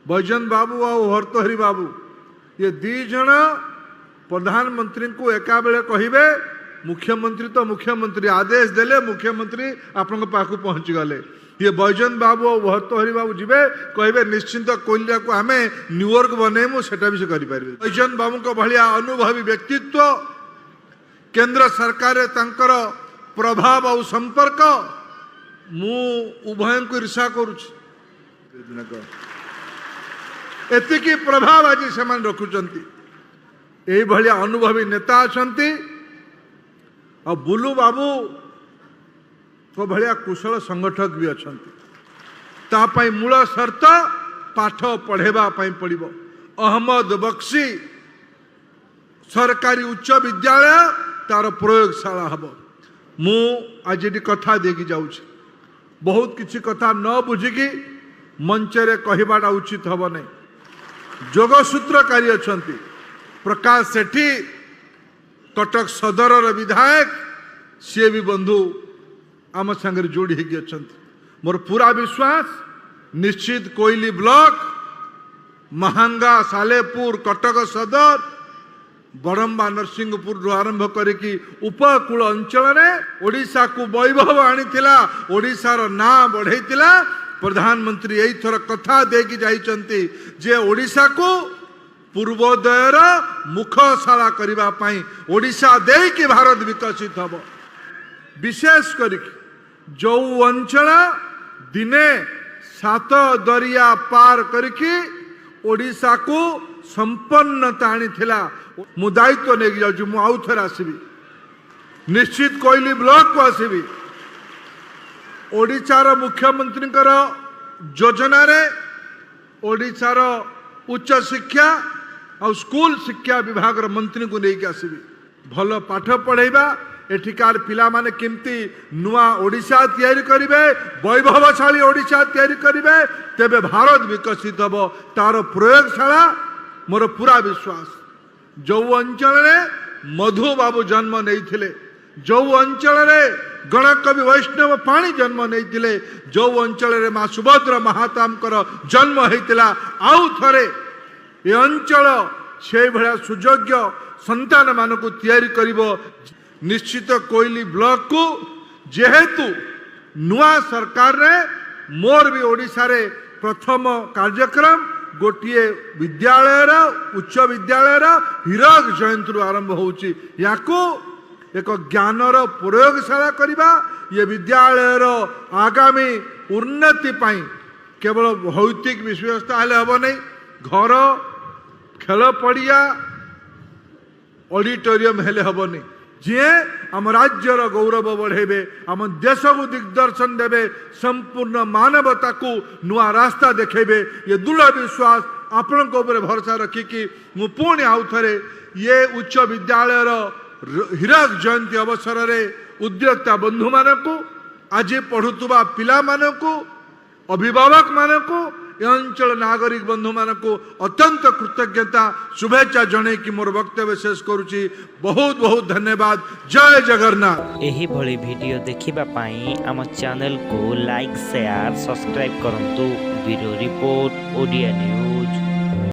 बैजयंत बाबू और भर्तृहरि बाबू ये दी जन प्रधानमंत्री को एका बेले कहिबे मुख्यमंत्री तो मुख्यमंत्री आदेश देले मुख्यमंत्री आपण पाखु पहुंची गले। ये बैजयंत बाबू और भर्तृहरि बाबू जीवे कहे निश्चिंत कोयलिया को आम न्यूयॉर्क बनईमु सेटा भी से करें। बैजयंत बाबू को भाया अनुभवी व्यक्तित्व केंद्र सरकार तांकर प्रभाव और संपर्क मु उभय को ईर्षा करुछि। एतिकी प्रभाव आज से रखुंट यही भाया अनुभवी नेता अच्छा और बुलू बाबू तो भाया कुशल संगठक भी अच्छा तापाई मूल शर्त पाठ पढ़ेबा पड़ो। अहमद बख्शी सरकारी उच्च विद्यालय तार प्रयोगशाला हम मु आज कथा देकी जाऊँ बहुत किसी कथा न बुझिकी मंचरे कहवाटा उचित हम नहीं। जोगसूत्रकारी अच्छा प्रकाश सेठी कटक सदर विधायक सी भी बंधु आम सांगे जोड़ी अच्छा मोर पूरा विश्वास निश्चित कोइली ब्लॉक महांगा सालेपुर कटक सदर बरंबा नरसिंहपुर आरंभ करी उपकूल अंचल ओडिशा को वैभव आनीला ओडिशार ना बढ़ेला। प्रधानमंत्री यही थर कथा देकी जाइचंती जे ओडिशा को पूर्वोदयर मुखशाला करने ओडिशा देकी भारत विकसित हम। विशेष करी जो अंचल दिने 7 दरिया पार करके ओडिशा को संपन्नता आनीला मु दायित्व नहीं जाऊँ मु आउ थे आसबि निश्चित कोइली ब्लॉक को आसबि। ओडिशार मुख्यमंत्री योजना रे ओडिशार उच्च शिक्षा और स्कूल शिक्षा विभाग मंत्री को लेकिन आसबि भल पाठ पढ़ेबा एठिकार पिला माने केमती नुआ ओडिशा तैयारी करिवे वैभवशाली ओडिशा तैयारी करिवे तेबे भारत विकसित हब तार प्रयोगशाला मोर पूरा विश्वास। जो अंचल मधु बाबू जन्म नहीं जो अंचल गणकवि वैष्णव पाणी जन्म नहीं जो अंचल माँ सुभद्रा महातामकर जन्म होता आउ थे ये अंचल से भाया सुयोग्य संतान मानक तैयारी करिवो। निश्चित कोइली ब्लॉक को जेहेतु नुआ सरकार रे मोर भी ओडिशा रे प्रथम कार्यक्रम गोटे विद्यालय उच्च विद्यालय हीरक जयंती आरंभ होची याको एक ज्ञानर प्रयोगशाला करिबा ये विद्यालयर आगामी उन्नति पाई केवल भौतिक व्यवस्था हेले हम नहीं घर खेल पड़िया ऑडिटोरियम हेले हम नहीं जी आम राज्यर गौरव बढ़ेबे आम देश को दिग्दर्शन देवे संपूर्ण मानवता को नुआ रास्ता देखेबे ये दृढ़ विश्वास आपण भरोसा रखिकी मु पुणी आउ थे ये उच्च विद्यालयर हीरक जयंती अवसर रे उद्योक्ता बंधु मानक आज पढ़ुवा पिला मानक अभिभावक मानक अंचल नागरिक बंधु मानक अत्यंत कृतज्ञता शुभेच्छा जणे कि मोर वक्तव्य शेष करुची। बहुत बहुत धन्यवाद। जय जगन्नाथ। एही भली वीडियो देखिबा पाई आम चैनल को लाइक शेयर सब्सक्राइब करंतु। Bureau report Odia news.